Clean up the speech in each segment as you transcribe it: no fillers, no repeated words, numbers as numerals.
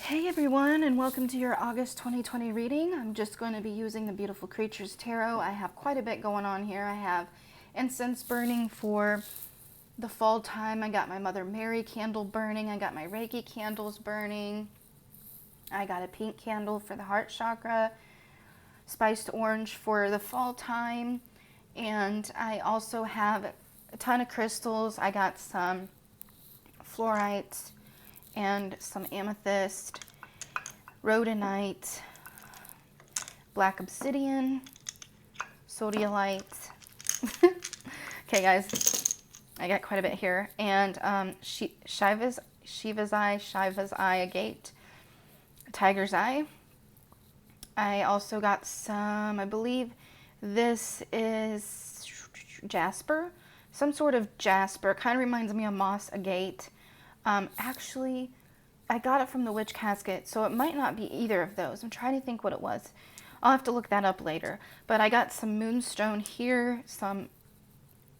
Hey everyone, and welcome to your August 2020 reading. I'm just going to be using the Beautiful Creatures Tarot. I have quite a bit going on here. I have incense burning for the fall time. I got my Mother Mary candle burning. I got my Reiki candles burning. I got a pink candle for the heart chakra, spiced orange for the fall time. And I also have a ton of crystals. I got some fluorite and some amethyst, rhodonite, black obsidian, sodalite. Okay, guys, I got quite a bit here. And Shiva's eye agate, tiger's eye. I also got some, I believe this is jasper, some sort of jasper. Kind of reminds me of moss agate. Actually, I got it from the witch casket, so it might not be either of those. I'm trying to think what it was. I'll have to look that up later. But I got some moonstone here, some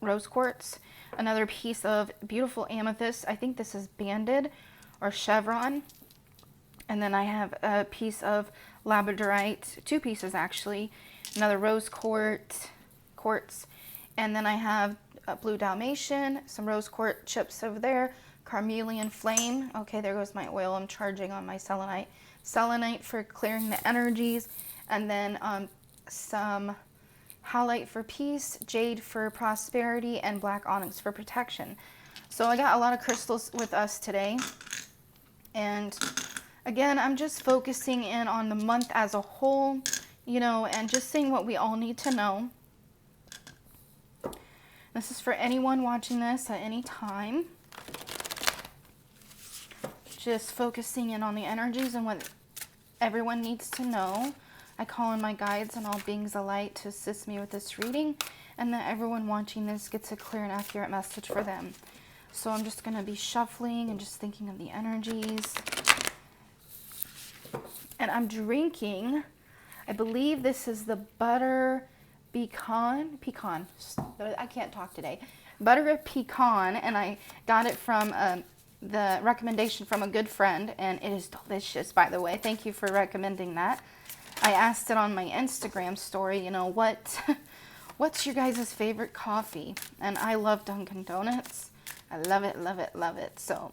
rose quartz, another piece of beautiful amethyst. I think this is banded or chevron. And then I have a piece of labradorite, two pieces actually, another rose quartz, and then I have a blue Dalmatian, some rose quartz chips over there, carnelian flame. Okay, there goes my oil I'm charging on my selenite. Selenite for clearing the energies, and then some halite for peace, jade for prosperity, and black onyx for protection. So I got a lot of crystals with us today. And again, I'm just focusing in on the month as a whole, you know, and just saying what we all need to know. This is for anyone watching this at any time. Just focusing in on the energies and what everyone needs to know. I call in my guides and all beings of light to assist me with this reading, and that everyone watching this gets a clear and accurate message for them. So I'm just going to be shuffling and just thinking of the energies. And I'm drinking, I believe this is the butter pecan, I can't talk today. Butter pecan, and I got it from the recommendation from a good friend, and it is delicious, by the way. Thank you for recommending that. I asked it on my Instagram story, you know, what's your guys' favorite coffee? And I love Dunkin' Donuts. I love it, love it, love it. So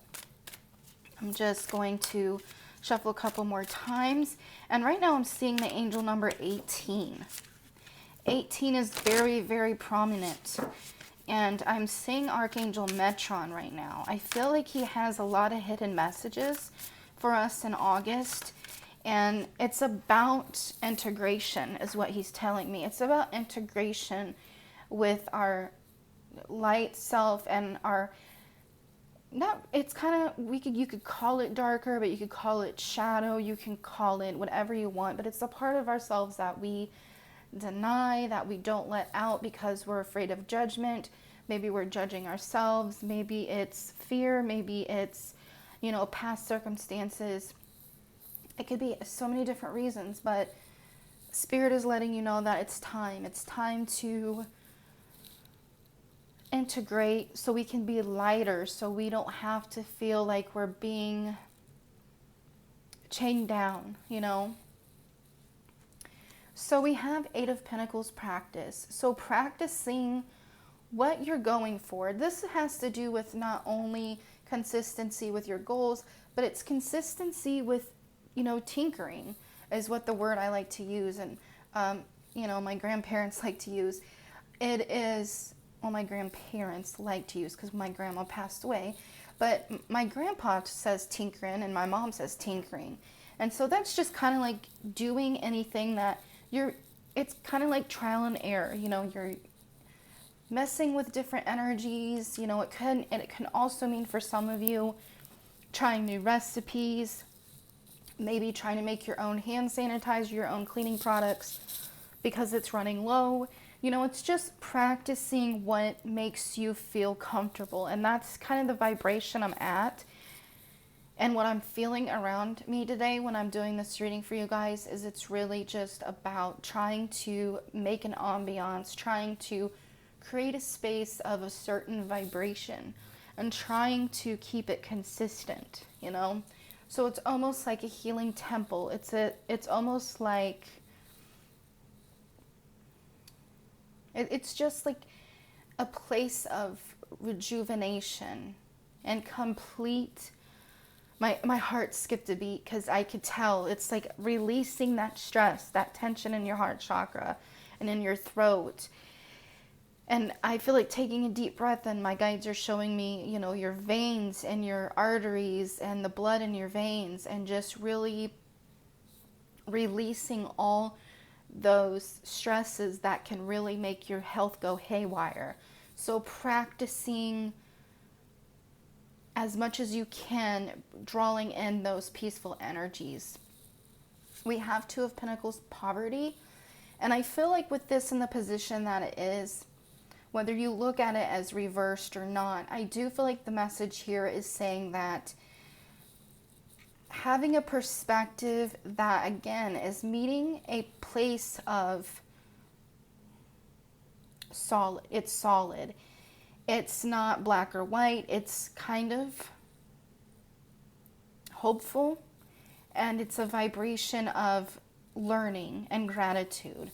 I'm just going to shuffle a couple more times. And right now I'm seeing the angel number 18. 18 is very, very prominent. And I'm seeing Archangel Metron right now. I feel like he has a lot of hidden messages for us in August. And it's about integration is what he's telling me. It's about integration with our light self and our, it's kind of, you could call it darker, but you could call it shadow. You can call it whatever you want. But it's a part of ourselves that we deny, that we don't let out because we're afraid of judgment. Maybe we're judging ourselves. Maybe it's fear. Maybe it's, you know, past circumstances. It could be so many different reasons, but Spirit is letting you know that it's time. It's time to integrate so we can be lighter, so we don't have to feel like we're being chained down, you know. So we have Eight of Pentacles practice. So practicing what you're going for. This has to do with not only consistency with your goals, but it's consistency with, you know, tinkering is what the word I like to use. And, you know, my grandparents like to use. It is, well, my grandparents like to use because my grandma passed away. But my grandpa says tinkering and my mom says tinkering. And so that's just kind of like doing anything that it's kind of like trial and error, you know, you're messing with different energies, you know, it can also mean for some of you trying new recipes, maybe trying to make your own hand sanitizer, your own cleaning products because it's running low. You know, it's just practicing what makes you feel comfortable, and that's kind of the vibration I'm at. And what I'm feeling around me today when I'm doing this reading for you guys is it's really just about trying to make an ambiance, trying to create a space of a certain vibration and trying to keep it consistent, you know. So it's almost like a healing temple. It's almost like, it's just like a place of rejuvenation and complete. My heart skipped a beat because I could tell it's like releasing that stress, that tension in your heart chakra and in your throat. And I feel like taking a deep breath, and my guides are showing me, your veins and your arteries and the blood in your veins, and just really releasing all those stresses that can really make your health go haywire. So practicing as much as you can, drawing in those peaceful energies. We have Two of Pentacles, poverty. And I feel like with this in the position that it is, whether you look at it as reversed or not, I do feel like the message here is saying that having a perspective that, again, is meeting a place of solid. It's solid. It's not black or white. It's kind of hopeful. And it's a vibration of learning and gratitude.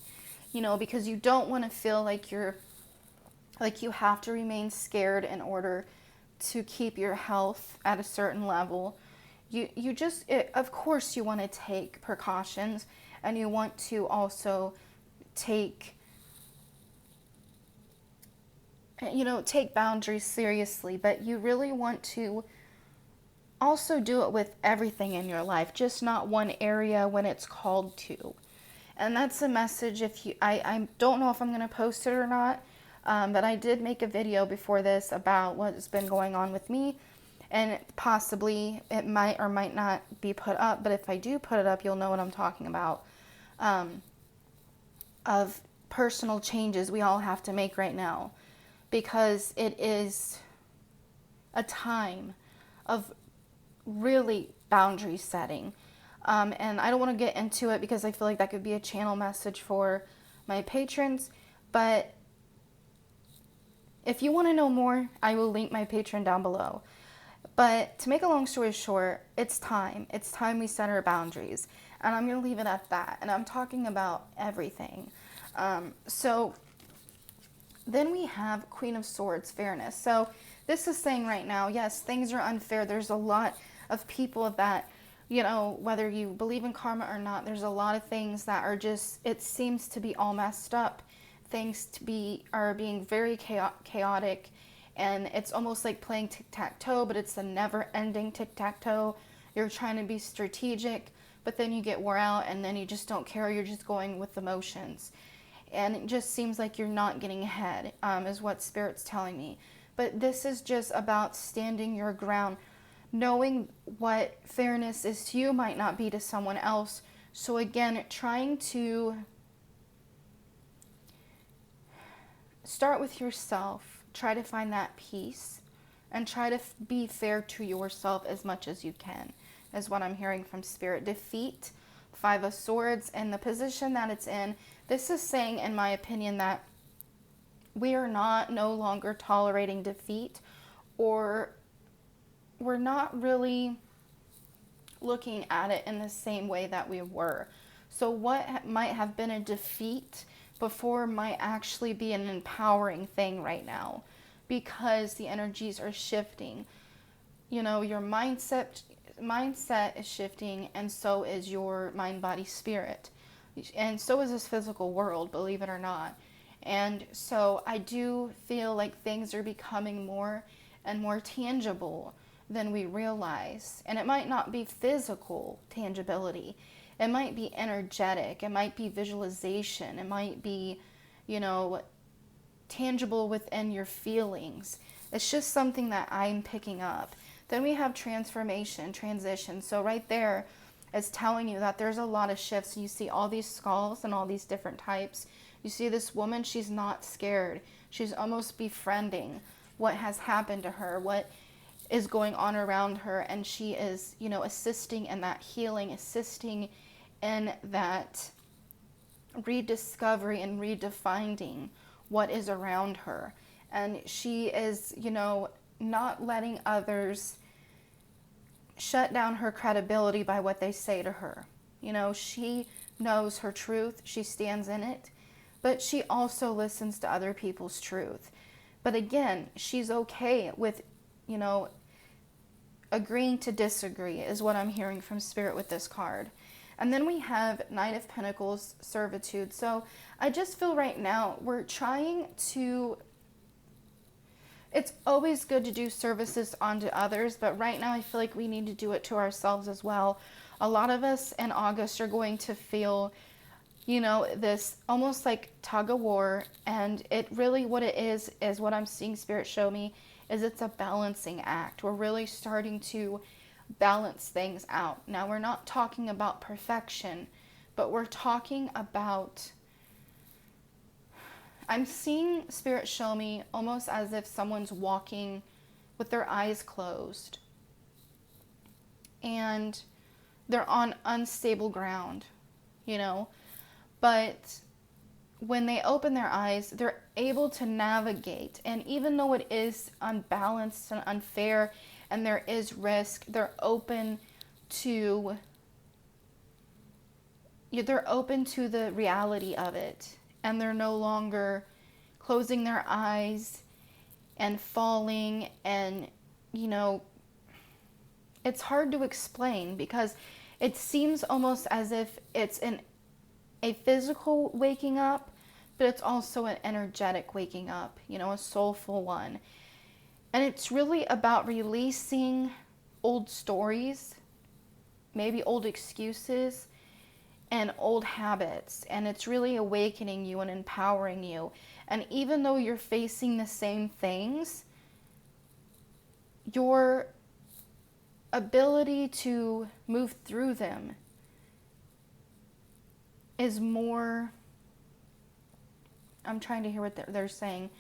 Because you don't want to feel like you have to remain scared in order to keep your health at a certain level. Of course you want to take precautions, and you want to also take boundaries seriously, but you really want to also do it with everything in your life, just not one area when it's called to. And that's a message. I don't know if I'm going to post it or not, but I did make a video before this about what's been going on with me, and possibly it might or might not be put up, but if I do put it up, you'll know what I'm talking about, of personal changes we all have to make right now, because it is a time of really boundary setting. And I don't want to get into it because I feel like that could be a channel message for my patrons. But if you want to know more, I will link my Patreon down below. But to make a long story short, it's time. It's time we set our boundaries. And I'm going to leave it at that. And I'm talking about everything. So then we have Queen of Swords, fairness. So this is saying right now, yes, things are unfair. There's a lot of people that, whether you believe in karma or not, there's a lot of things that are just, it seems to be all messed up. Things are being very chaotic, and it's almost like playing tic-tac-toe, but it's a never-ending tic-tac-toe. You're trying to be strategic, but then you get wore out, and then you just don't care. You're just going with the motions. And it just seems like you're not getting ahead, is what Spirit's telling me. But this is just about standing your ground. Knowing what fairness is to you might not be to someone else. So again, trying to start with yourself. Try to find that peace. And try to be fair to yourself as much as you can, is what I'm hearing from Spirit. Defeat, Five of Swords, and the position that it's in. This is saying, in my opinion, that we are no longer tolerating defeat, or we're not really looking at it in the same way that we were. So what might have been a defeat before might actually be an empowering thing right now, because the energies are shifting. Your mindset is shifting, and so is your mind, body, spirit. And so is this physical world, believe it or not. And so I do feel like things are becoming more and more tangible than we realize. And it might not be physical tangibility. It might be energetic. It might be visualization. It might be, tangible within your feelings. It's just something that I'm picking up. Then we have transformation, transition. So right there is telling you that there's a lot of shifts. You see all these skulls and all these different types. You see this woman, she's not scared. She's almost befriending what has happened to her, what is going on around her, and she is, assisting in that healing, assisting in that rediscovery and redefining what is around her. And she is, not letting others shut down her credibility by what they say to her. You know, she knows her truth, she stands in it, but she also listens to other people's truth. But again, she's okay with, you know, agreeing to disagree is what I'm hearing from Spirit with this card. And then we have Knight of Pentacles, servitude. So I just feel right now we're trying to, it's always good to do services onto others, but right now I feel like we need to do it to ourselves as well. A lot of us in August are going to feel, you know, this almost like tug of war, and it really, what it is what I'm seeing Spirit show me, is it's a balancing act. We're really starting to balance things out. Now, we're not talking about perfection, but we're talking about, I'm seeing Spirit show me almost as if someone's walking with their eyes closed and they're on unstable ground, you know, but when they open their eyes, they're able to navigate. And even though it is unbalanced and unfair and there is risk, they're open to the reality of it. And they're no longer closing their eyes and falling. And, you know, it's hard to explain because it seems almost as if it's a physical waking up, but it's also an energetic waking up, you know, a soulful one. And it's really about releasing old stories, maybe old excuses, and old habits. And it's really awakening you and empowering you. And even though you're facing the same things, your ability to move through them is more, I'm trying to hear what they're saying,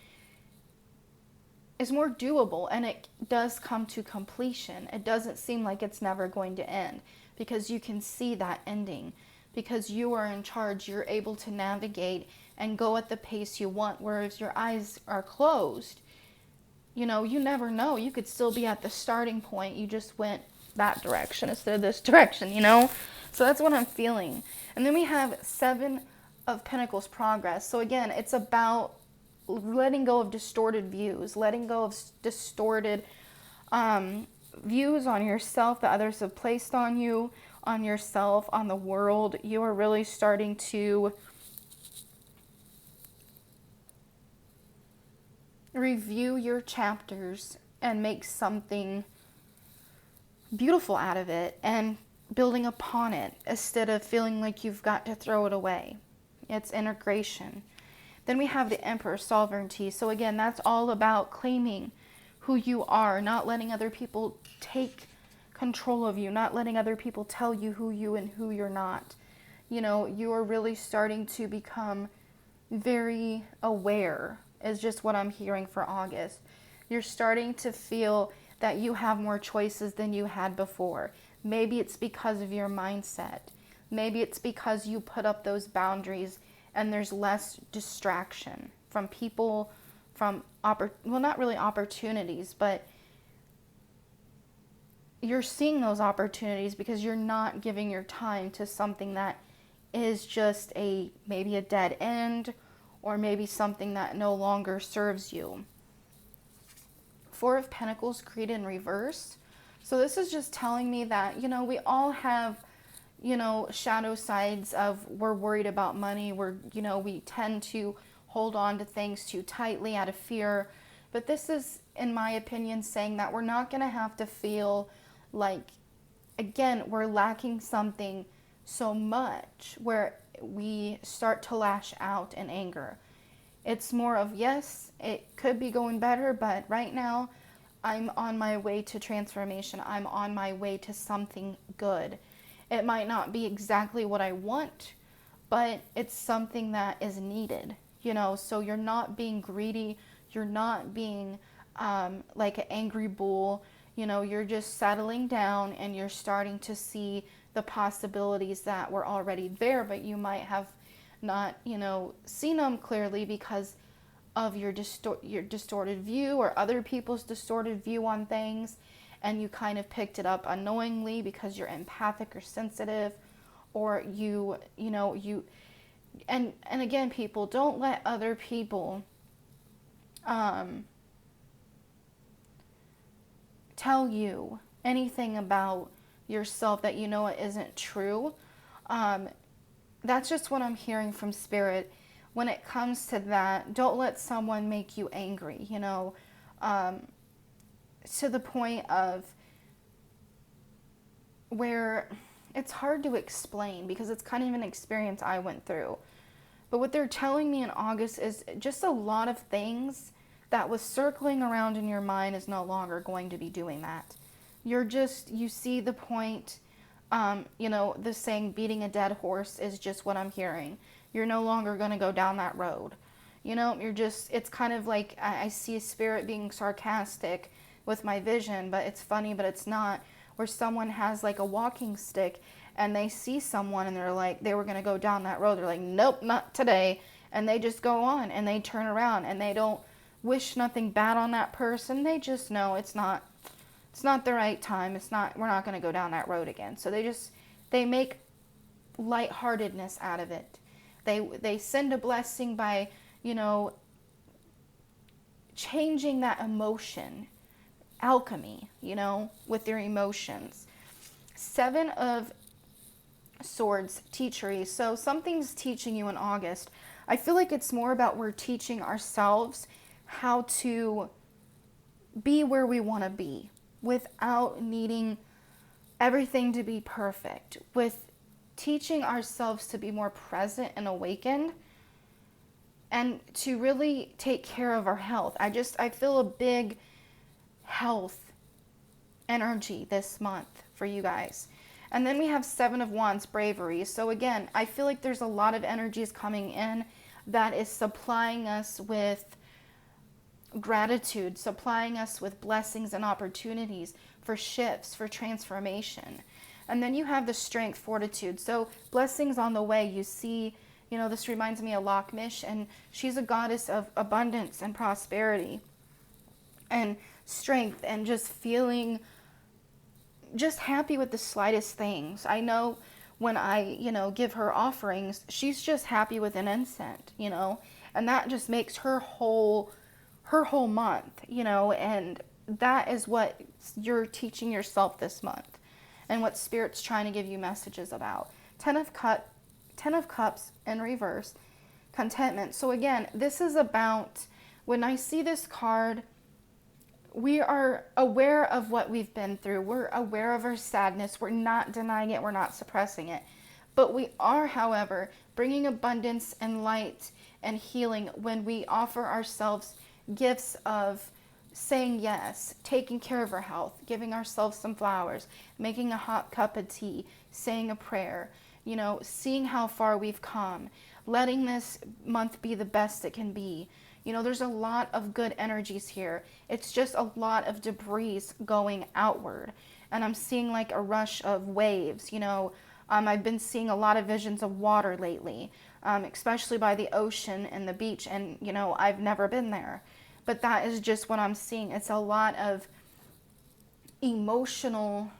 is more doable, and it does come to completion. It doesn't seem like it's never going to end because you can see that ending. Because you are in charge, you're able to navigate and go at the pace you want. Whereas your eyes are closed, you know, you never know. You could still be at the starting point. You just went that direction instead of this direction, you know? So that's what I'm feeling. And then we have Seven of Pentacles, progress. So again, it's about letting go of distorted views, letting go of distorted views on yourself that others have placed on you, on yourself, on the world. You are really starting to review your chapters and make something beautiful out of it and building upon it instead of feeling like you've got to throw it away. It's integration. Then we have the Emperor, sovereignty. So again, that's all about claiming who you are, not letting other people take control of you, not letting other people tell you who you and who you're not. You know, you are really starting to become very aware, is just what I'm hearing for August. You're starting to feel that you have more choices than you had before. Maybe it's because of your mindset. Maybe it's because you put up those boundaries and there's less distraction from people, from, well, not really opportunities, but you're seeing those opportunities because you're not giving your time to something that is just maybe a dead end, or maybe something that no longer serves you. Four of Pentacles, greed in reverse. So this is just telling me that, you know, we all have, you know, shadow sides of, we're worried about money. You know, we tend to hold on to things too tightly out of fear. But this is, in my opinion, saying that we're not going to have to feel like, again, we're lacking something so much where we start to lash out in anger. It's more of, yes, it could be going better, but right now I'm on my way to transformation. I'm on my way to something good. It might not be exactly what I want, but it's something that is needed, you know. So you're not being greedy. You're not being like an angry bull. You know, you're just settling down and you're starting to see the possibilities that were already there, but you might have not, you know, seen them clearly because of your distorted view or other people's distorted view on things. and you kind of picked it up unknowingly because you're empathic or sensitive, or and again, people, don't let other people tell you anything about yourself that you know it isn't true. That's just what I'm hearing from Spirit. When it comes to that, don't let someone make you angry, to the point of where it's hard to explain because it's kind of an experience I went through. But what they're telling me in August is just a lot of things that was circling around in your mind is no longer going to be doing that. You see the point. The saying beating a dead horse is just what I'm hearing. You're no longer going to go down that road. It's kind of like I see Spirit being sarcastic with my vision, but it's funny, but it's not, where someone has like a walking stick and they see someone and they're like, they were going to go down that road. They're like, nope, not today. And they just go on and they turn around and they don't wish nothing bad on that person. They just know it's not the right time. We're not going to go down that road again. So they make lightheartedness out of it. They send a blessing by, changing that emotion, alchemy, with their emotions. 7 of Swords, teachery. So something's teaching you in August. I feel like it's more about we're teaching ourselves how to be where we want to be without needing everything to be perfect, with teaching ourselves to be more present and awakened and to really take care of our health. I feel a big health energy this month for you guys. And then we have 7 of Wands, bravery. So again, I feel like there's a lot of energies coming in that is supplying us with gratitude, supplying us with blessings and opportunities for shifts, for transformation. And then you have the strength, fortitude. So blessings on the way. You see, this reminds me of Lakmish, and she's a goddess of abundance and prosperity and strength and just feeling just happy with the slightest things. I know when I, give her offerings, she's just happy with an incense, and that just makes her whole month, and that is what you're teaching yourself this month and what Spirit's trying to give you messages about. 10 of Cups in reverse, contentment. So again, this is about, when I see this card, we are aware of what we've been through. We're aware of our sadness. We're not denying it. We're not suppressing it. But we are, however, bringing abundance and light and healing when we offer ourselves gifts of saying yes, taking care of our health, giving ourselves some flowers, making a hot cup of tea, saying a prayer, seeing how far we've come, letting this month be the best it can be. There's a lot of good energies here. It's just a lot of debris going outward. And I'm seeing like a rush of waves, I've been seeing a lot of visions of water lately, especially by the ocean and the beach. And, I've never been there. But that is just what I'm seeing. It's a lot of emotional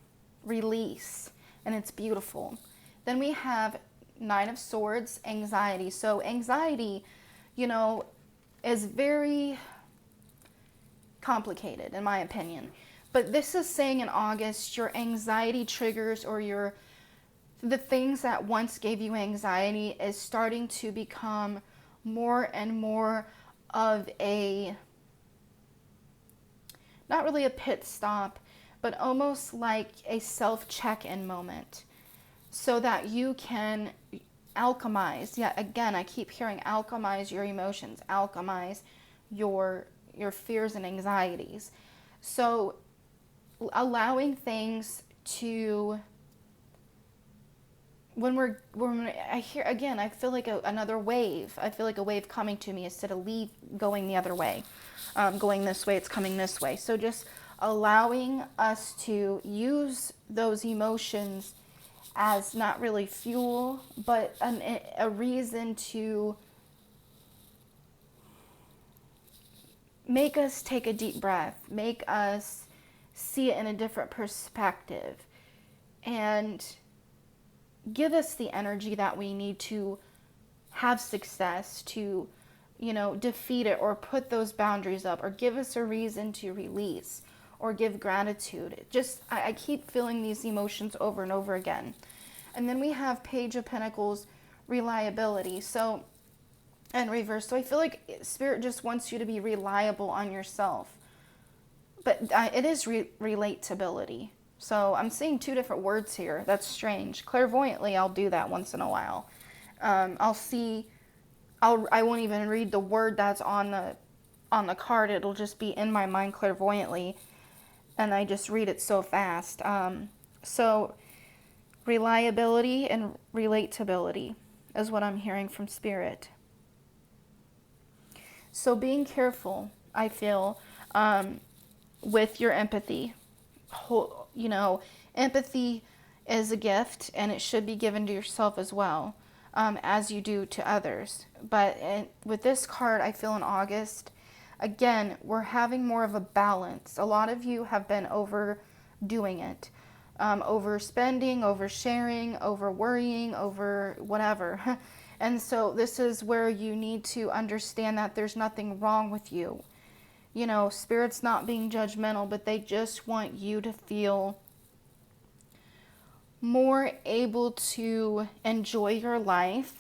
release, and it's beautiful. Then we have 9 of Swords, anxiety. So anxiety, is very complicated in my opinion. But this is saying in August, your anxiety triggers or the things that once gave you anxiety is starting to become more and more of a, not really a pit stop, but almost like a self-check-in moment so that you can alchemize. Yeah, again, I keep hearing alchemize your emotions, alchemize your fears and anxieties. So allowing things to, when I hear, again, I feel like another wave. I feel like a wave coming to me instead of going the other way. Going this way, it's coming this way. So just allowing us to use those emotions as not really fuel, but a reason to make us take a deep breath, make us see it in a different perspective and give us the energy that we need to have success, to, defeat it or put those boundaries up, or give us a reason to release or give gratitude. I keep feeling these emotions over and over again. And then we have Page of Pentacles, reliability. So, and reverse. So I feel like Spirit just wants you to be reliable on yourself. But it is relatability. So I'm seeing two different words here. That's strange. Clairvoyantly, I'll do that once in a while. I won't even read the word that's on the card. It'll just be in my mind clairvoyantly, and I just read it so fast. So reliability and relatability is what I'm hearing from Spirit. So being careful, I feel, with your empathy. Empathy is a gift, and it should be given to yourself as well, as you do to others. But with this card, I feel in August, again, we're having more of a balance. A lot of you have been overdoing it. Overspending, oversharing, over worrying, over whatever. And so this is where you need to understand that there's nothing wrong with you. Spirit's not being judgmental, but they just want you to feel more able to enjoy your life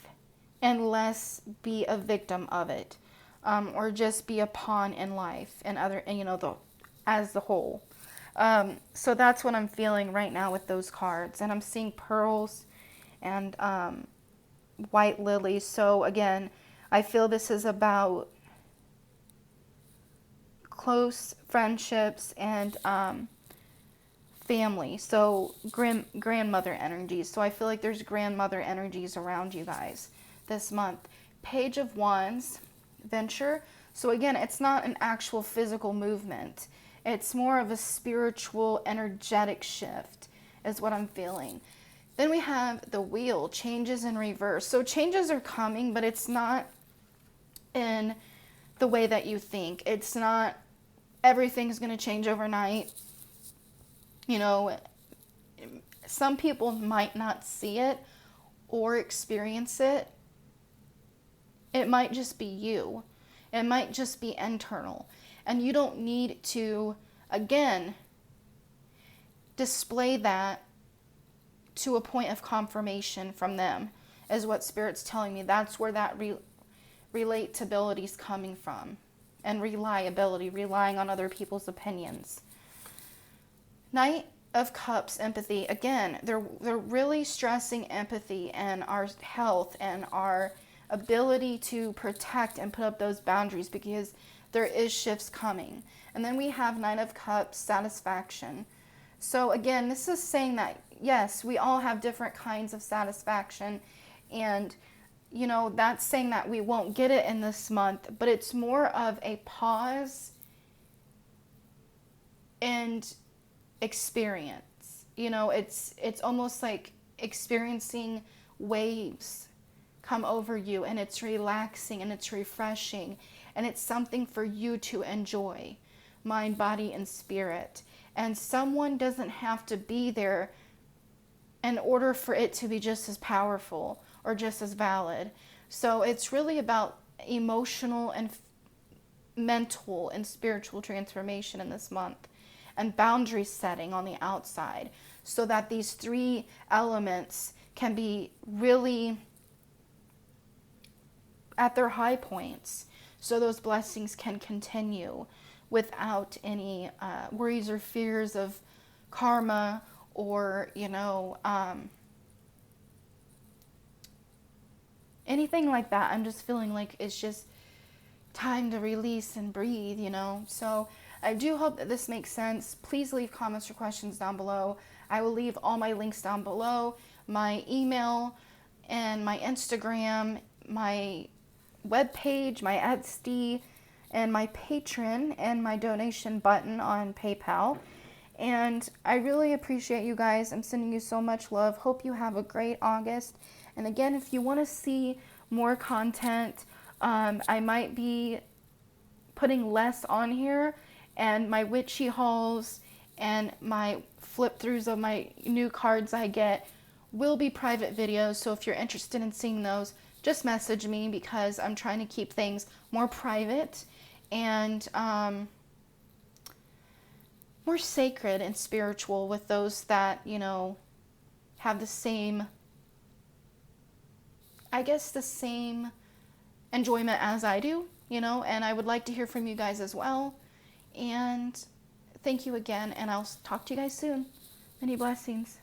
and less be a victim of it, or just be a pawn in life and as the whole. So that's what I'm feeling right now with those cards. And I'm seeing pearls and white lilies. So again, I feel this is about close friendships and family. So grandmother energies. So I feel like there's grandmother energies around you guys this month. Page of Wands, venture. So again, it's not an actual physical movement. It's more of a spiritual, energetic shift is what I'm feeling. Then we have the Wheel, changes in reverse. So changes are coming, but it's not in the way that you think. It's not everything's going to change overnight. Some people might not see it or experience it. It might just be you. It might just be internal. And you don't need to, again, display that to a point of confirmation from them, is what Spirit's telling me. That's where that relatability is coming from. And reliability, relying on other people's opinions. Knight of Cups, empathy. Again, they're really stressing empathy and our health and our ability to protect and put up those boundaries, because there is shifts coming. And then we have Knight of Cups, satisfaction. So again, this is saying that, yes, we all have different kinds of satisfaction, and that's saying that we won't get it in this month, but it's more of a pause and experience. It's almost like experiencing waves come over you, and it's relaxing and it's refreshing, and it's something for you to enjoy, mind, body, and spirit. And someone doesn't have to be there in order for it to be just as powerful or just as valid. So it's really about emotional and mental and spiritual transformation in this month, and boundary setting on the outside, so that these three elements can be really at their high points, so those blessings can continue without any worries or fears of karma or anything like that. I'm just feeling like it's just time to release and breathe, So I do hope that this makes sense. Please leave comments or questions down below. I will leave all my links down below, my email and my Instagram, my webpage, my Etsy, and my Patreon, and my donation button on PayPal. And I really appreciate you guys. I'm sending you so much love. Hope you have a great August. And again, if you want to see more content, I might be putting less on here, and my witchy hauls and my flip throughs of my new cards I get will be private videos. So if you're interested in seeing those, just message me, because I'm trying to keep things more private and more sacred and spiritual with those that, you know, have the same, I guess, the same enjoyment as I do, you know, and I would like to hear from you guys as well. And thank you again, and I'll talk to you guys soon. Many blessings.